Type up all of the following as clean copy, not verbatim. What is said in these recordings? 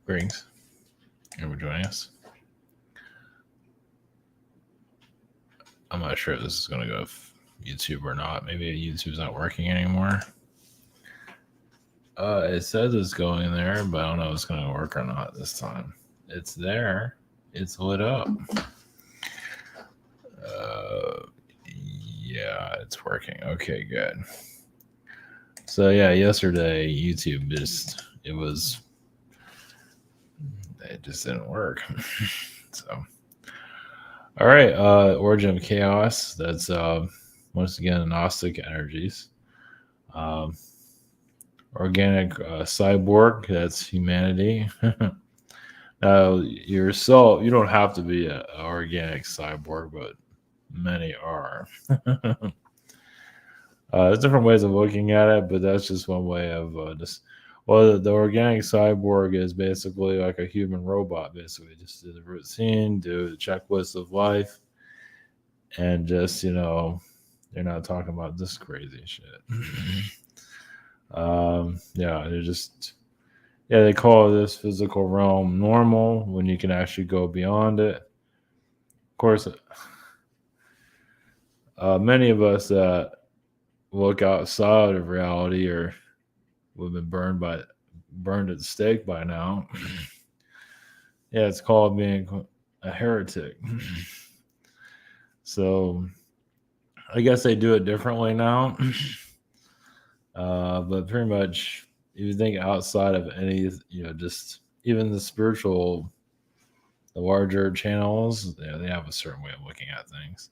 Greetings. Thank you for joining us. I'm not sure if this is going to go to YouTube or not. Maybe YouTube's not working anymore. It says it's going there, but I don't know if it's going to work or not this time. It's there. It's lit up. Yeah, it's working. Okay, good. So yeah, yesterday YouTube it just didn't work. So all right, Origin of Chaos. That's once again Gnostic energies. Organic Cyborg. That's humanity. Your soul. You don't have to be an organic cyborg, but many are. There's different ways of looking at it, but that's just one way of just. Well, the organic cyborg is basically like a human robot. Basically, just do the routine, do the checklist of life, and just they're not talking about this crazy shit. They're just they call this physical realm normal when you can actually go beyond it. Of course, many of us that look outside of reality or we've been burned at the stake by now. Yeah, it's called being a heretic. So I guess they do it differently now. But pretty much if you think outside of any, just even the spiritual, the larger channels, they have a certain way of looking at things.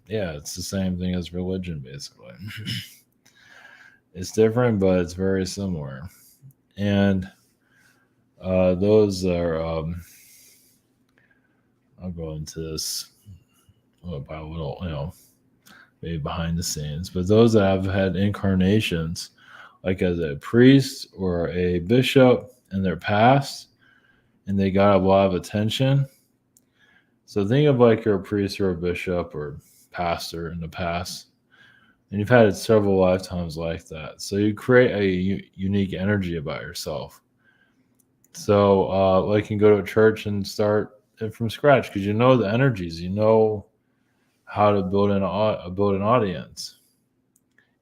It's the same thing as religion, basically. It's different, but it's very similar. And those are, I'll go into this by a little, maybe behind the scenes, but those that have had incarnations, like as a priest or a bishop in their past, and they got a lot of attention. So think of like you're a priest or a bishop or pastor in the past, and you've had several lifetimes like that. So you create a unique energy about yourself. So like you can go to a church and start it from scratch because you know the energies, you know how to build an audience,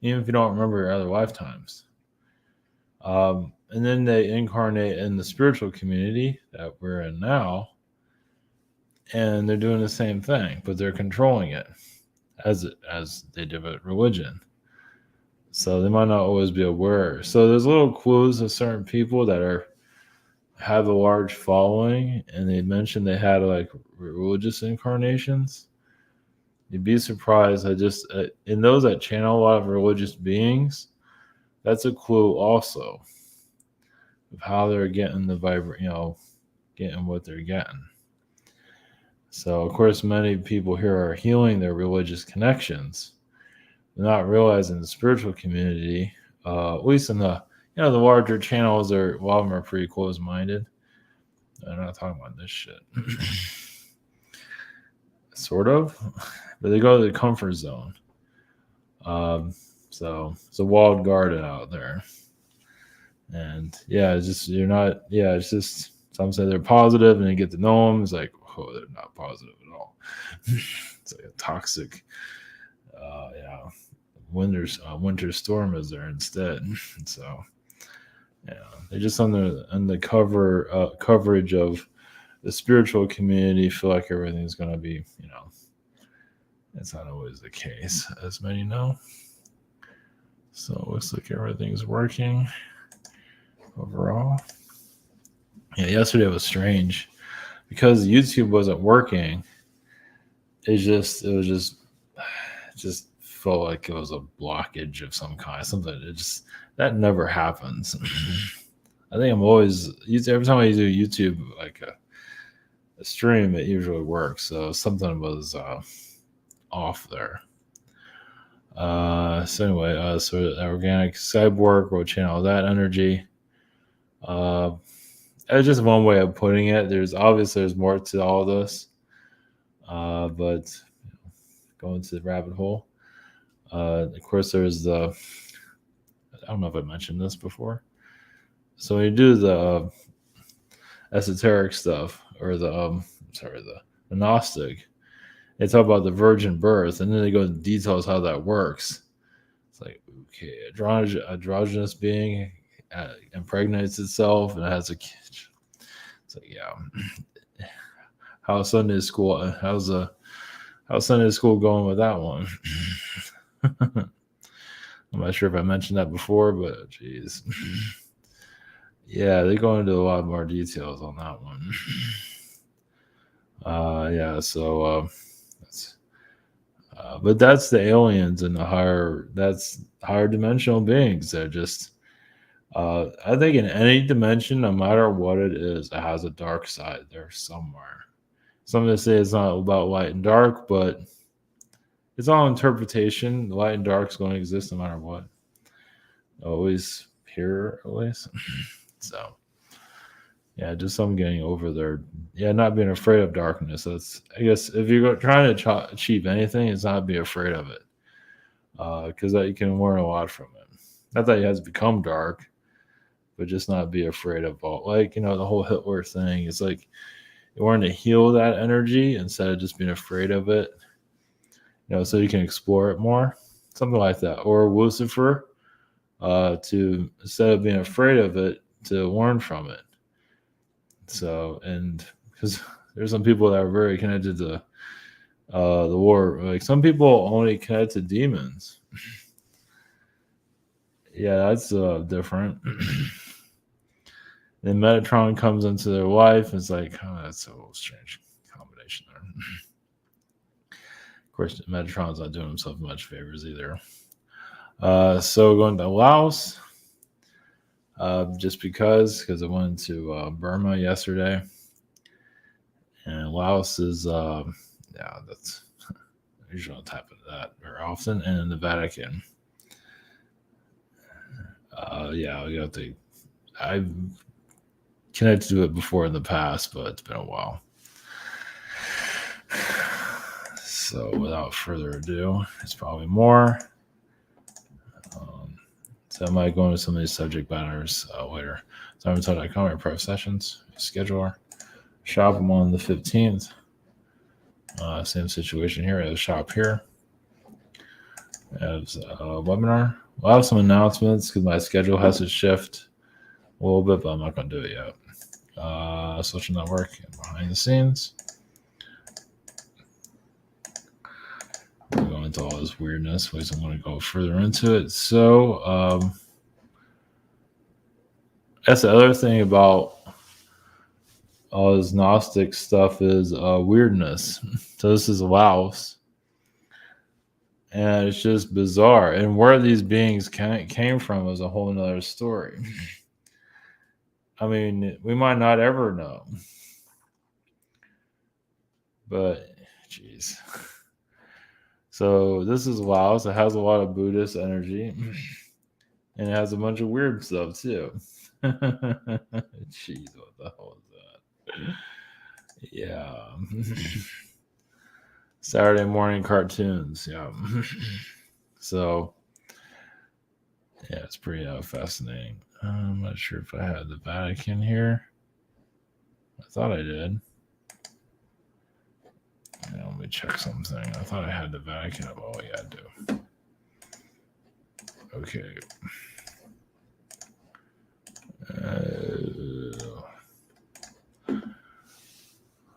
even if you don't remember your other lifetimes. And then they incarnate in the spiritual community that we're in now, and they're doing the same thing, but they're controlling it as they did with religion. So they might not always be aware. So there's little clues of certain people that have a large following, and they mentioned they had like religious incarnations. You'd be surprised. In those that channel a lot of religious beings, that's a clue also of how they're getting getting what they're getting. So, of course, many people here are healing their religious connections. They're not realizing the spiritual community, at least in the the larger channels, a lot of them are pretty close-minded. They're not talking about this shit. Sort of, but they go to the comfort zone. So it's a walled garden out there. And it's just it's just some say they're positive and you get to know them. It's like, oh, they're not positive at all. It's like a toxic winter storm is there instead. So they're just on the coverage of the spiritual community, feel like everything's going to be, it's not always the case, as many know. So it looks like everything's working overall. Yeah, yesterday was strange because YouTube wasn't working. It just felt like it was a blockage of some kind. Something that never happens. I think I'm always every time I do YouTube like a stream, it usually works. So something was off there. So anyway, so the organic cyborg will channel that energy. That's just one way of putting it. There's more to all this, but going to the rabbit hole. Of course, there's I don't know if I mentioned this before. So when you do the esoteric stuff, or the Gnostic. They talk about the virgin birth, and then they go into details how that works. It's like, okay, androgynous being impregnates itself and it has a kid. It's like, yeah. How's Sunday school? How's Sunday school going with that one? I'm not sure if I mentioned that before, but geez. Yeah, they go into a lot more details on that one. Yeah, so but that's the aliens and that's higher dimensional beings. They're just, I think in any dimension, no matter what it is, it has a dark side there somewhere. Some of say it's not about light and dark, but it's all interpretation. Light and dark is going to exist no matter what. Always here, at least. So, yeah, just some getting over there. Yeah, not being afraid of darkness. That's, I guess, if you're trying to achieve anything, it's not be afraid of it, because you can learn a lot from it. Not that it has become dark, but just not be afraid of all. Like, the whole Hitler thing is like you want to heal that energy instead of just being afraid of it. So you can explore it more, something like that. Or Lucifer, to instead of being afraid of it, to learn from it. So, and because there's some people that are very connected to the war, like some people only connect to demons. Yeah, that's different. Then Metatron comes into their life. It's like, oh, that's a little strange combination there. Of course, Metatron's not doing himself much favors either. So going to Laos, just because I went to Burma yesterday, and Laos is, that's I usually don't tap into that very often, and the Vatican. I've connected to it before in the past, but it's been a while. So without further ado, it's probably more. So I might go into some of these subject matters later. So I'm talking about our private sessions, scheduler, shop. I'm on the 15th. Same situation here. I have a shop here. I have a webinar. I'll have some announcements because my schedule has to shift a little bit, but I'm not going to do it yet. Social network and behind the scenes. We're going into all this weirdness. Ways I'm going to go further into it. So that's the other thing about all this Gnostic stuff is weirdness. So this is Laos. And it's just bizarre. And where these beings came from is a whole nother story. I mean, we might not ever know. But, geez. So this is Laos. It has a lot of Buddhist energy. And it has a bunch of weird stuff, too. Jeez, what the hell is that? Yeah. Saturday morning cartoons. Yeah. So, yeah, it's pretty fascinating. I'm not sure if I had the Vatican here. I thought I did. Yeah, let me check something. I thought I had the Vatican. Oh, yeah, I do. Okay.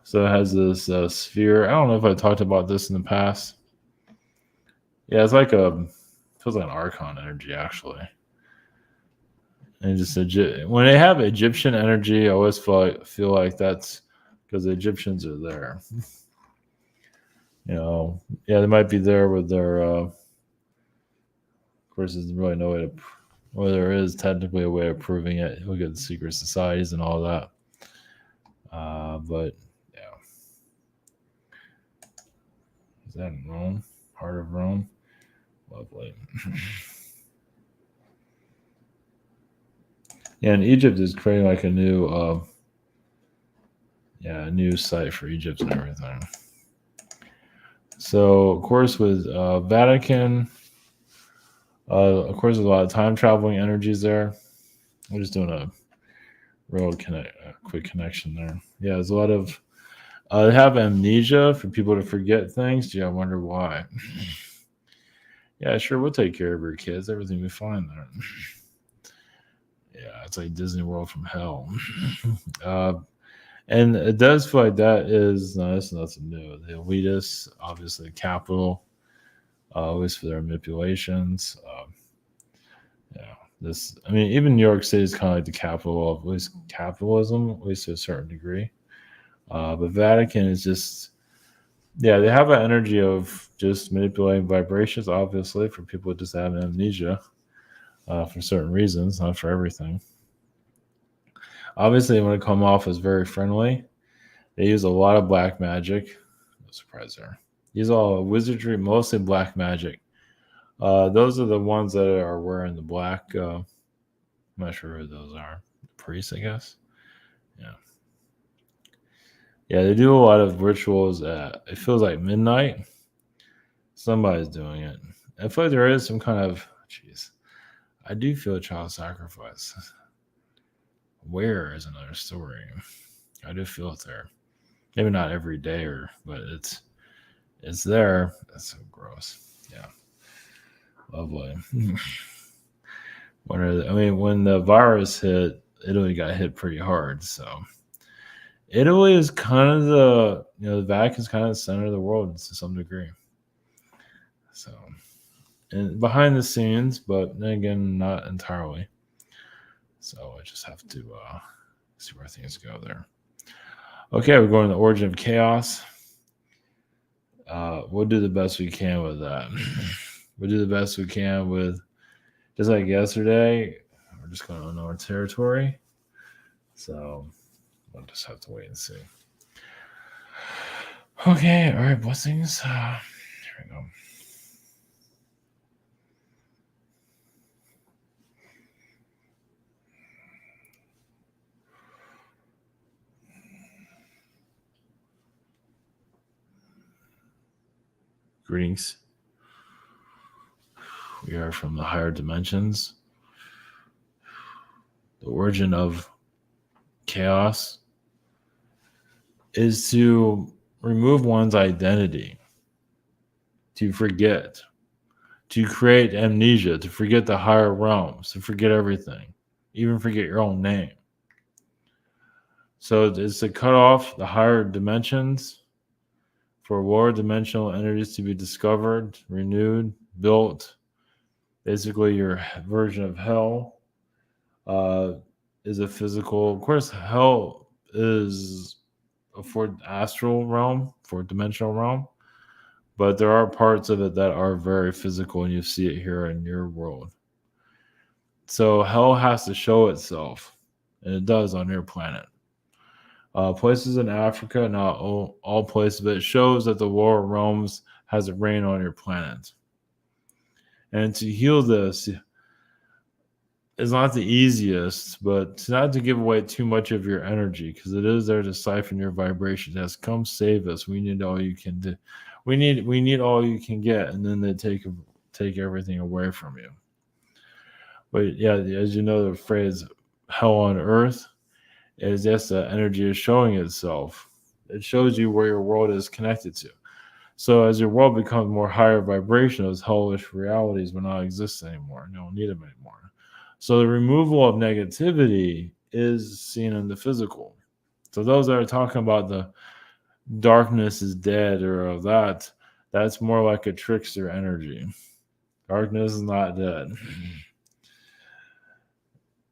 So it has this sphere. I don't know if I talked about this in the past. Yeah, it's like feels like an archon energy, actually. And just when they have Egyptian energy, I always feel like that's because the Egyptians are there. Yeah, they might be there with their. Of course, there's really no way to. Well, there is technically a way of proving it. Look at the secret societies and all that. But yeah, is that in Rome? Heart of Rome. Lovely. Yeah, and Egypt is creating like a new site for Egypt and everything. So, of course, with Vatican, of course, there's a lot of time traveling energies there. I'm just doing a quick connection there. Yeah, there's a lot of they have amnesia for people to forget things. Yeah, I wonder why. Yeah, sure, we'll take care of your kids. Everything will be fine there. Yeah, it's like Disney World from hell. uh, and it does feel like that is no, that's nothing new. The elitists, obviously, capital, always for their manipulations. Yeah, this. I mean, even New York City is kind of like the capital of at least capitalism, at least to a certain degree. But Vatican is just, yeah, they have an energy of just manipulating vibrations, obviously, for people who just have amnesia for certain reasons, not for everything. Obviously, when it come off as very friendly, they use a lot of black magic. No surprise there. Use all wizardry, mostly black magic. Those are the ones that are wearing the black. I'm not sure who those are. Priests, I guess. Yeah. Yeah, they do a lot of rituals at, it feels like midnight. Somebody's doing it. I feel like there is some kind of, jeez, I do feel child sacrifice. Where is another story? I do feel it there. Maybe not every day, but it's there. That's so gross. Yeah, lovely. When the virus hit, Italy got hit pretty hard. So Italy is kind of the Vatican's kind of the center of the world to some degree. So, and behind the scenes, but then again, not entirely. So I just have to see where things go there. Okay, we're going to the origin of chaos. We'll do the best we can with that. We'll do the best we can with, just like yesterday, we're just going to unknown territory. So we'll just have to wait and see. Okay, all right, blessings. Here we go. Greetings. We are from the higher dimensions. The origin of chaos is to remove one's identity, to forget, to create amnesia, to forget the higher realms, to forget everything, even forget your own name. So it's to cut off the higher dimensions for lower dimensional energies to be discovered, renewed, built. Basically, your version of hell is a physical. Of course, hell is a fourth astral realm, fourth dimensional realm, but there are parts of it that are very physical, and you see it here in your world. So hell has to show itself, and it does on your planet. Places in Africa, not all places, but it shows that the lower realms has a reign on your planet. And to heal this is not the easiest, but not to give away too much of your energy, because it is there to siphon your vibration. That's come save us. We need all you can do. We need all you can get, and then they take everything away from you. But yeah, as you know, the phrase "hell on earth" is just the energy is showing itself. It shows you where your world is connected to. So as your world becomes more higher vibration, those hellish realities will not exist anymore. You don't need them anymore. So the removal of negativity is seen in the physical. So those that are talking about the darkness is dead or of that's more like a trickster energy. Darkness is not dead.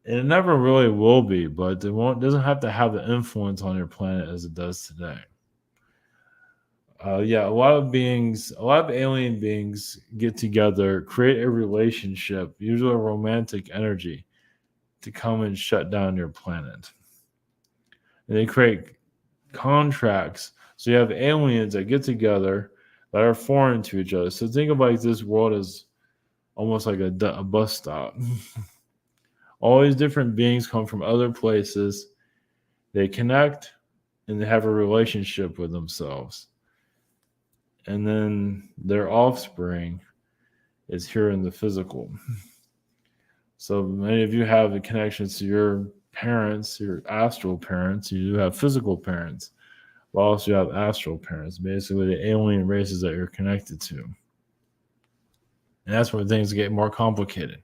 It never really will be, but doesn't have to have the influence on your planet as it does today. Yeah, a lot of alien beings get together, create a relationship, usually a romantic energy, to come and shut down your planet. And they create contracts. So you have aliens that get together that are foreign to each other. So think about this world as almost like a bus stop. All these different beings come from other places. They connect and they have a relationship with themselves. And then their offspring is here in the physical. So many of you have a connection to your parents, your astral parents. You do have physical parents, but also you have astral parents, basically the alien races that you're connected to. And that's where things get more complicated.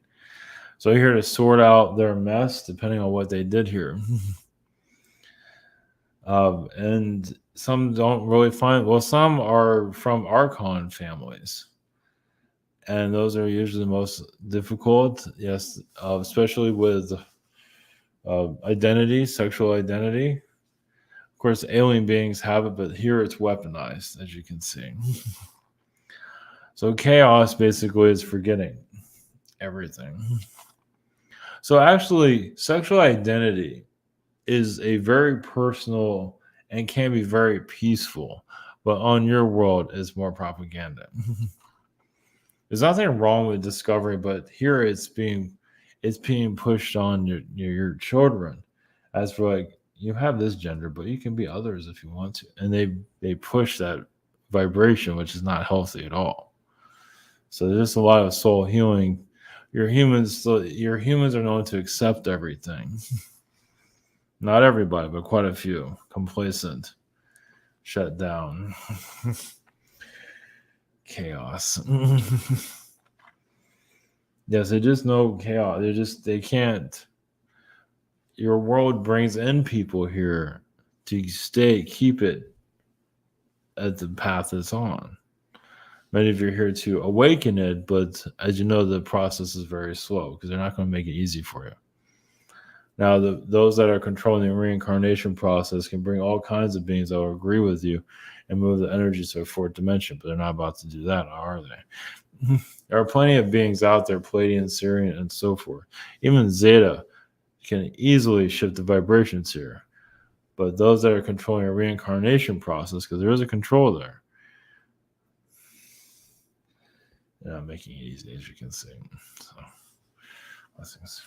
So you're here to sort out their mess, depending on what they did here. And some don't really find, well, some are from Archon families. And those are usually the most difficult, yes, especially with identity, sexual identity. Of course, alien beings have it, but here it's weaponized, as you can see. So chaos basically is forgetting everything. So actually, sexual identity is a very personal and can be very peaceful, but on your world is more propaganda. There's nothing wrong with discovery, but here it's being pushed on your children as for like, you have this gender, but you can be others if you want to, and they push that vibration, which is not healthy at all. So there's just a lot of soul healing. Your humans are known to accept everything. Not everybody, but quite a few. Complacent, shut down, chaos. Yes, they just know chaos. They can't. Your world brings in people here to keep it at the path it's on. Many of you are here to awaken it, but as you know, the process is very slow because they're not going to make it easy for you. Now, those that are controlling the reincarnation process can bring all kinds of beings that will agree with you and move the energy to a fourth dimension, but they're not about to do that, are they? There are plenty of beings out there, Palladian, Syrian, and so forth. Even Zeta can easily shift the vibrations here. But those that are controlling a reincarnation process, because there is a control there, they're not making it easy, as you can see. So, blessings.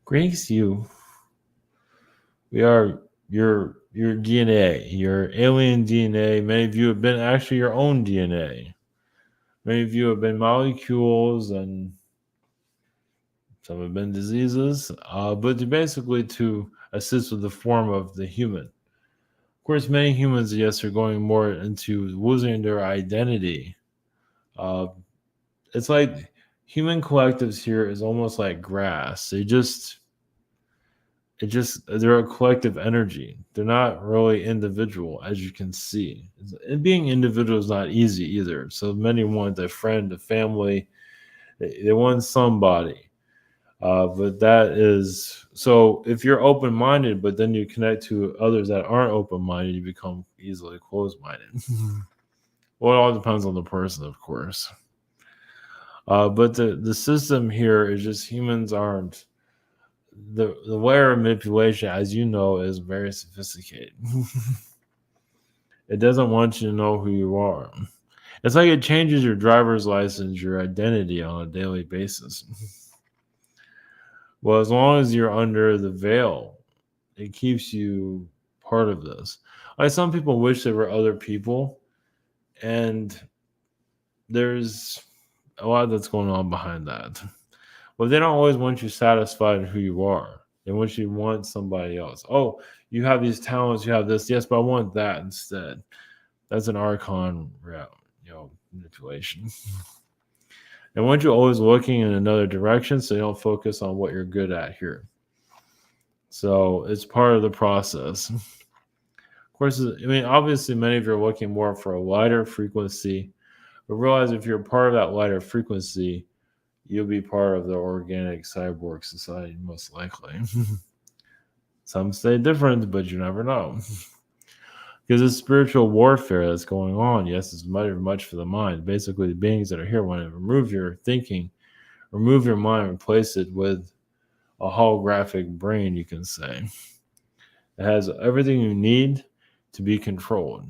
Greetings to you. We are your DNA, your alien DNA. Many of you have been actually your own DNA. Many of you have been molecules, and some have been diseases, but basically to assist with the form of the human. Of course, many humans, yes, are going more into losing their identity. It's like human collectives here is almost like grass. They're a collective energy. They're not really individual, as you can see. And being individual is not easy either. So many want a friend, a family. They want somebody. But that is, so if you're open-minded, but then you connect to others that aren't open-minded, you become easily closed-minded. Well, it all depends on the person, of course. But the system here is just humans aren't, the layer of manipulation, as you know, is very sophisticated. It doesn't want you to know who you are. It's like it changes your driver's license, your identity on a daily basis. Well, as long as you're under the veil, it keeps you part of this. Like some people wish they were other people, and there's a lot that's going on behind that. Well, they don't always want you satisfied in who you are. They want you to want somebody else. Oh, you have these talents, you have this. Yes, but I want that instead. That's an archon, manipulation. They want you always looking in another direction, so you don't focus on what you're good at here. So it's part of the process. Of course, obviously, many of you are looking more for a lighter frequency, but realize if you're part of that lighter frequency, you'll be part of the organic cyborg society, most likely. Some say different, but you never know. Because it's spiritual warfare that's going on. Yes, it's very much for the mind. Basically, the beings that are here want to remove your thinking, remove your mind, replace it with a holographic brain, you can say. It has everything you need to be controlled.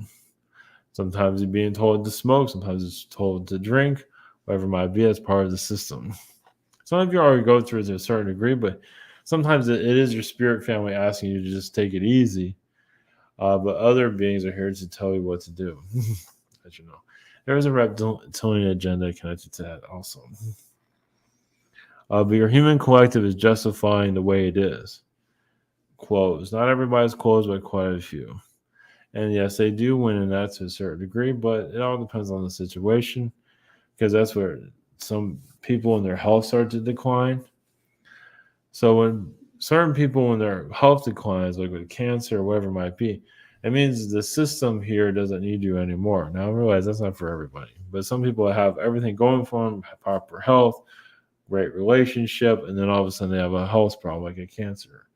Sometimes you're being told to smoke, sometimes it's told to drink, whatever it might be, as part of the system. Some of you already go through it to a certain degree, but Sometimes it is your spirit family asking you to just take it easy, but other beings are here to tell you what to do. As you know, there is a reptilian agenda connected to that also. But your human collective is justifying the way it is. Closed. Not everybody's closed, but quite a few. And yes, they do win in that to a certain degree, but it all depends on the situation, because that's where some people in their health start to decline. So when certain people, when their health declines, like with cancer or whatever it might be, it means the system here doesn't need you anymore. Now I realize that's not for everybody, but some people have everything going for them, proper health, great relationship, and then all of a sudden they have a health problem like a cancer.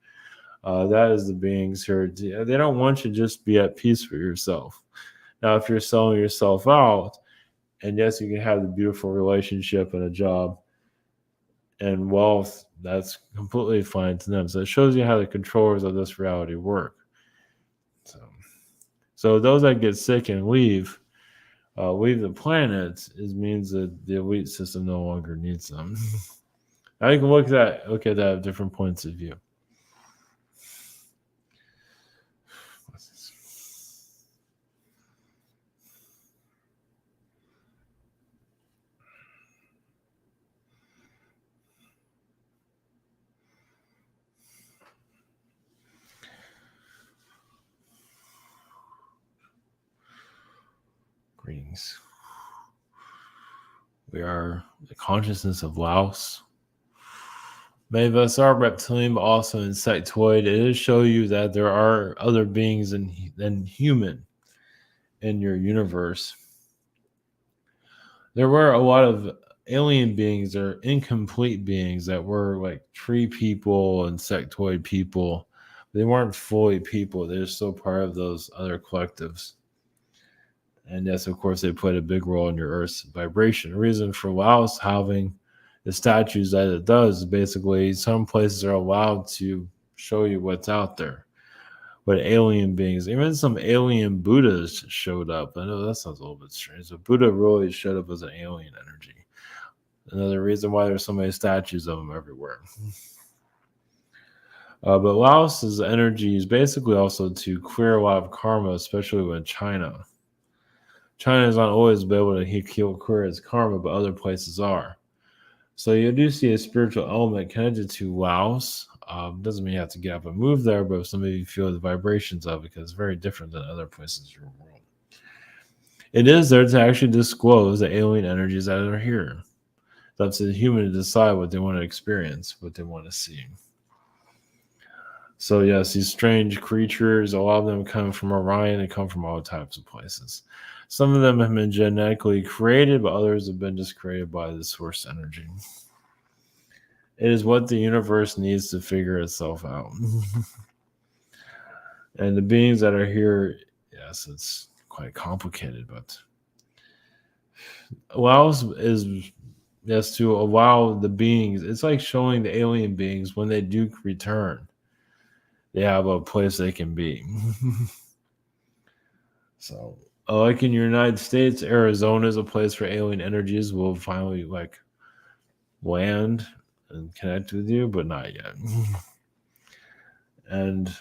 That is the beings here. They don't want you to just be at peace for yourself. Now, if you're selling yourself out, and yes, you can have the beautiful relationship and a job and wealth, that's completely fine to them. So it shows you how the controllers of this reality work. So those that get sick and leave the planet, it means that the elite system no longer needs them. Now you can look at that at different points of view. Greetings. We are the consciousness of Laos. Many of us are reptilian, but also insectoid. It does show you that there are other beings than human in your universe. There were a lot of alien beings or incomplete beings that were like tree people, insectoid people. They weren't fully people. They're still part of those other collectives. And yes, of course, they played a big role in your Earth's vibration. The reason for Laos having the statues that it does is basically some places are allowed to show you what's out there. But alien beings, even some alien Buddhas showed up. I know that sounds a little bit strange, but Buddha really showed up as an alien energy. Another reason why there's so many statues of them everywhere. But Laos's energy is basically also to clear a lot of karma, especially with China. China is not always be able to clear its karma, but other places are. So you do see a spiritual element connected to Laos. Doesn't mean you have to get up and move there, but some of you feel the vibrations of it because it's very different than other places in the world. It is there to actually disclose the alien energies that are here. It's up to the human to decide what they want to experience, what they want to see. So yes, these strange creatures, a lot of them come from Orion. They come from all types of places. Some of them have been genetically created, but others have been just created by the source energy. It is what the universe needs to figure itself out. And the beings that are here, yes, it's quite complicated, but allows is yes to allow the beings. It's like showing the alien beings when they do return, they have a place they can be. So, like in the United States, Arizona is a place where alien energies will finally like land and connect with you, but not yet. And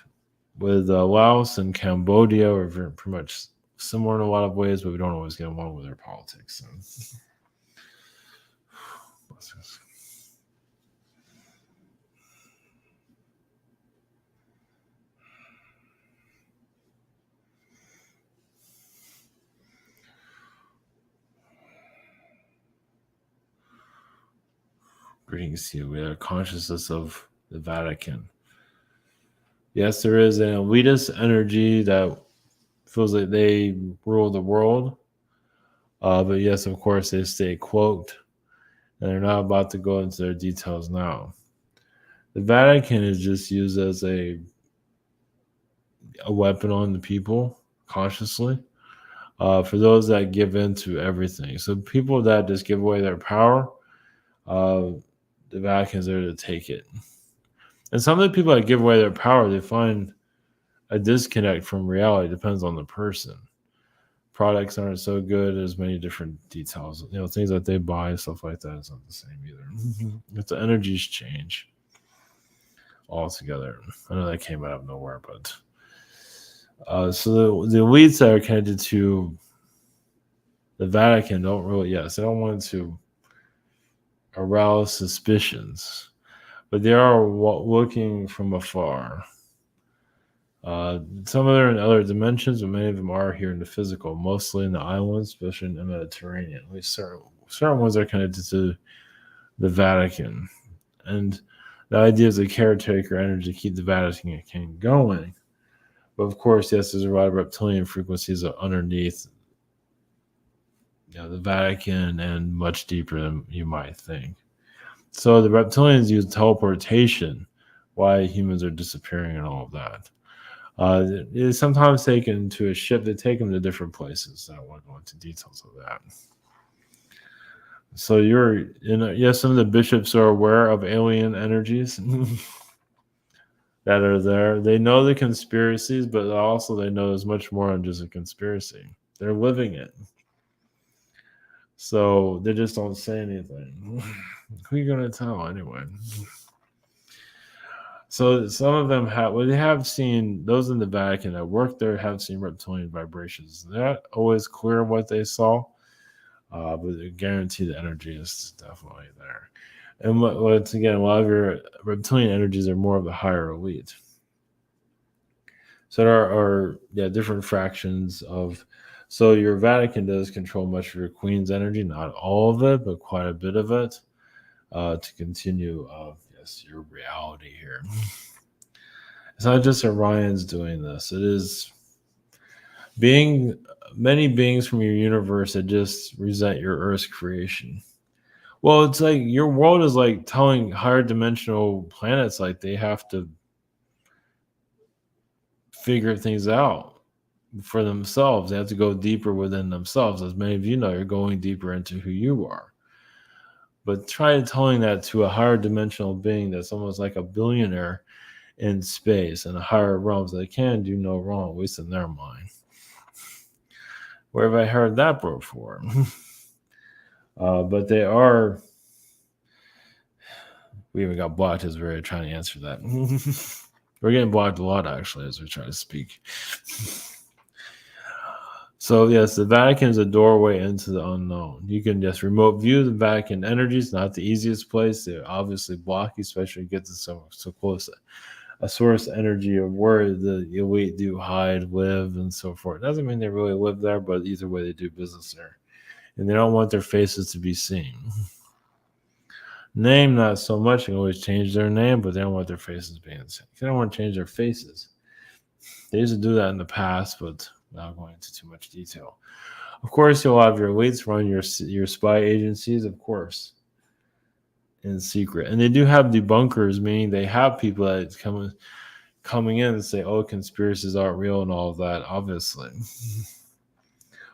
with Laos and Cambodia, we're pretty much similar in a lot of ways, but we don't always get along with their politics. So. Greetings to you. We have a consciousness of the Vatican. Yes, there is an elitist energy that feels like they rule the world. But yes, of course, they stay cloaked. And they're not about to go into their details now. The Vatican is just used as a weapon on the people consciously. For those that give in to everything. So people that just give away their power, the Vatican's there to take it. And some of the people that give away their power, they find a disconnect from reality. Depends on the person. Products aren't so good. There's many different details. Things that they buy, stuff like that is not the same either. It's the energies change. altogether. I know that came out of nowhere, but so the elites that are connected to the Vatican don't really, yes, they don't want to arouse suspicions, but they are looking from afar. Some of them are in other dimensions, but many of them are here in the physical, mostly in the islands, especially in the Mediterranean. At least certain ones are connected to the Vatican. And the idea is a caretaker energy to keep the Vatican going. But of course, yes, there's a lot of reptilian frequencies underneath the Vatican and much deeper than you might think. So the reptilians use teleportation, why humans are disappearing and all of that. It is sometimes taken to a ship. They take them to different places. I don't want to go into details of that. So yes, some of the bishops are aware of alien energies that are there. They know the conspiracies, but also they know there's much more than just a conspiracy. They're living it. So they just don't say anything. Who are you going to tell anyway? So some of them they have seen, those in the Vatican that work there have seen reptilian vibrations. They're not always clear what they saw, but I guarantee the energy is definitely there. And once again, a lot of your reptilian energies are more of the higher elite. So there are different fractions of. So your Vatican does control much of your Queen's energy, not all of it, but quite a bit of it, to continue. Your reality here. It's not just Orion's doing this. It is many beings from your universe that just resent your Earth's creation. Well, it's like your world is like telling higher dimensional planets like they have to figure things out for themselves. They have to go deeper within themselves. As many of you know, you're going deeper into who you are. But try telling that to a higher dimensional being that's almost like a billionaire in space and a higher realms. They can do no wrong, at least in their mind. Where have I heard that before? But they are. We even got blocked as we're trying to answer that. We're getting blocked a lot, actually, as we try to speak. So, yes, the Vatican is a doorway into the unknown. You can just remote view the Vatican energies, not the easiest place. They're obviously blocky, especially when you get to so close a source energy of where the elite do hide, live, and so forth. It doesn't mean they really live there, but either way, they do business there. And they don't want their faces to be seen. Name, not so much. They can always change their name, but they don't want their faces being seen. They don't want to change their faces. They used to do that in the past, but without going into too much detail. Of course, you'll have your elites run your spy agencies, of course, in secret. And they do have debunkers, meaning they have people that coming in and say, oh, conspiracies aren't real and all of that, obviously.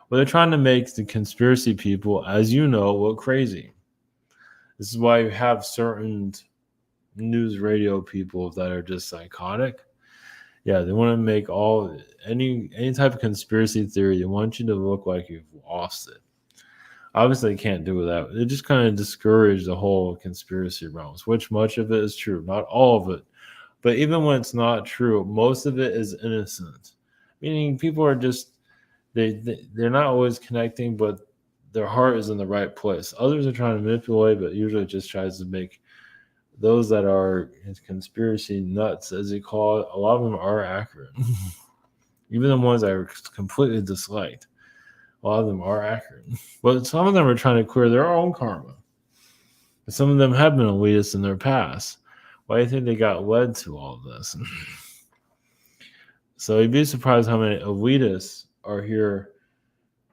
Well, they're trying to make the conspiracy people, as you know, look crazy. This is why you have certain news radio people that are just psychotic. Yeah, they want to make any type of conspiracy theory. They want you to look like you've lost it. Obviously, they can't do that. They just kind of discourage the whole conspiracy realms, which much of it is true, not all of it. But even when it's not true, most of it is innocent. Meaning people are just, they're not always connecting, but their heart is in the right place. Others are trying to manipulate, but usually it just tries to make those that are conspiracy nuts, as you call it, a lot of them are accurate. Even the ones I completely disliked, a lot of them are accurate. But some of them are trying to clear their own karma. Some of them have been elitists in their past. Why do you think they got led to all of this? So you'd be surprised how many elitists are here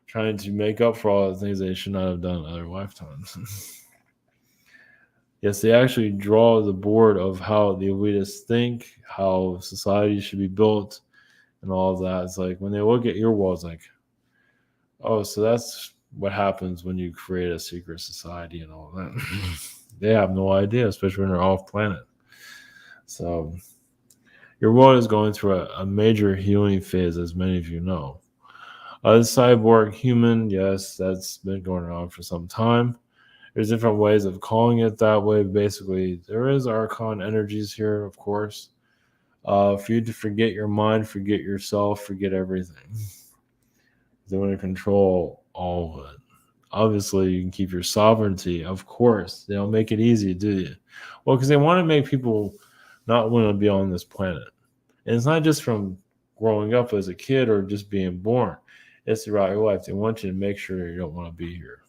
trying to make up for all the things they should not have done in other lifetimes. Yes, they actually draw the board of how the elitists think, how society should be built, and all of that. It's like when they look at your wall, it's like, oh, so that's what happens when you create a secret society and all that. They have no idea, especially when they're off planet. So your world is going through a major healing phase, as many of you know. The cyborg human, yes, that's been going on for some time. There's different ways of calling it that way. Basically, there is archon energies here, of course. For you to forget your mind, forget yourself, forget everything. They want to control all of it. Obviously, you can keep your sovereignty. Of course, they don't make it easy, do you? Well, because they want to make people not want to be on this planet. And it's not just from growing up as a kid or just being born. It's throughout your life. They want you to make sure you don't want to be here.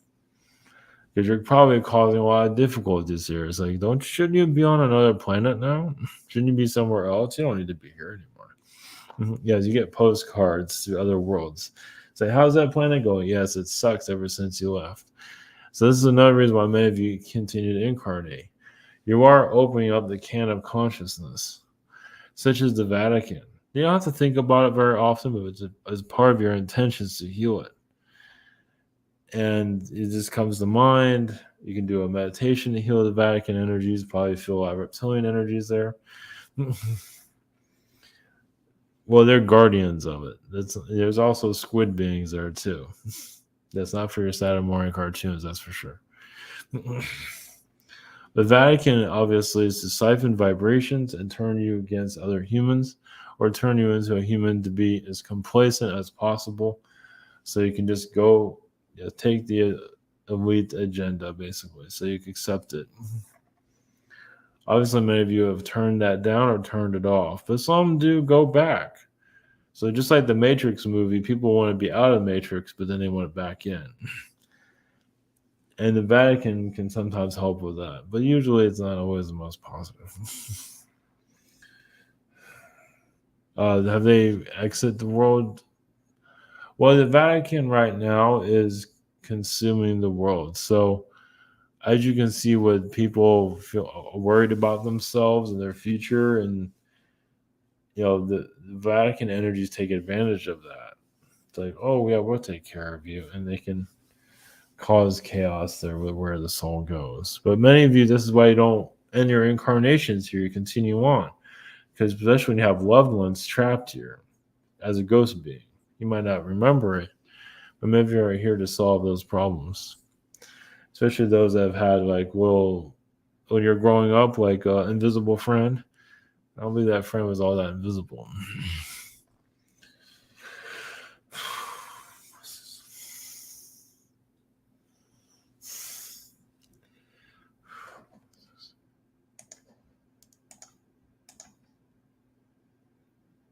Because you're probably causing a lot of difficulties here. It's like, shouldn't you be on another planet now? Shouldn't you be somewhere else? You don't need to be here anymore. Yes, you get postcards to other worlds. Say, how's that planet going? Yes, it sucks ever since you left. So this is another reason why many of you continue to incarnate. You are opening up the can of consciousness, such as the Vatican. You don't have to think about it very often, but it's as part of your intentions to heal it. And it just comes to mind. You can do a meditation to heal the Vatican energies, probably feel a lot of reptilian energies there. Well, they're guardians of it. There's also squid beings there too. That's not for your Saturday morning cartoons, that's for sure. The Vatican obviously is to siphon vibrations and turn you against other humans, or turn you into a human to be as complacent as possible, so you can just go take the elite agenda, basically, so you can accept it. Obviously, many of you have turned that down or turned it off, but some do go back. So just like the Matrix movie, people want to be out of the Matrix, but then they want it back in. And the Vatican can sometimes help with that, but usually it's not always the most positive. Have they exited the world? Well, the Vatican right now is consuming the world. So as you can see, what people feel worried about themselves and their future, and the Vatican energies take advantage of that. It's like, oh yeah, we'll take care of you, and they can cause chaos there with where the soul goes. But many of you, this is why you don't end your incarnations here. You continue on, because especially when you have loved ones trapped here as a ghost being, you might not remember it, but maybe you're here to solve those problems. Especially those that have had, when you're growing up, invisible friend. I don't believe that friend was all that invisible.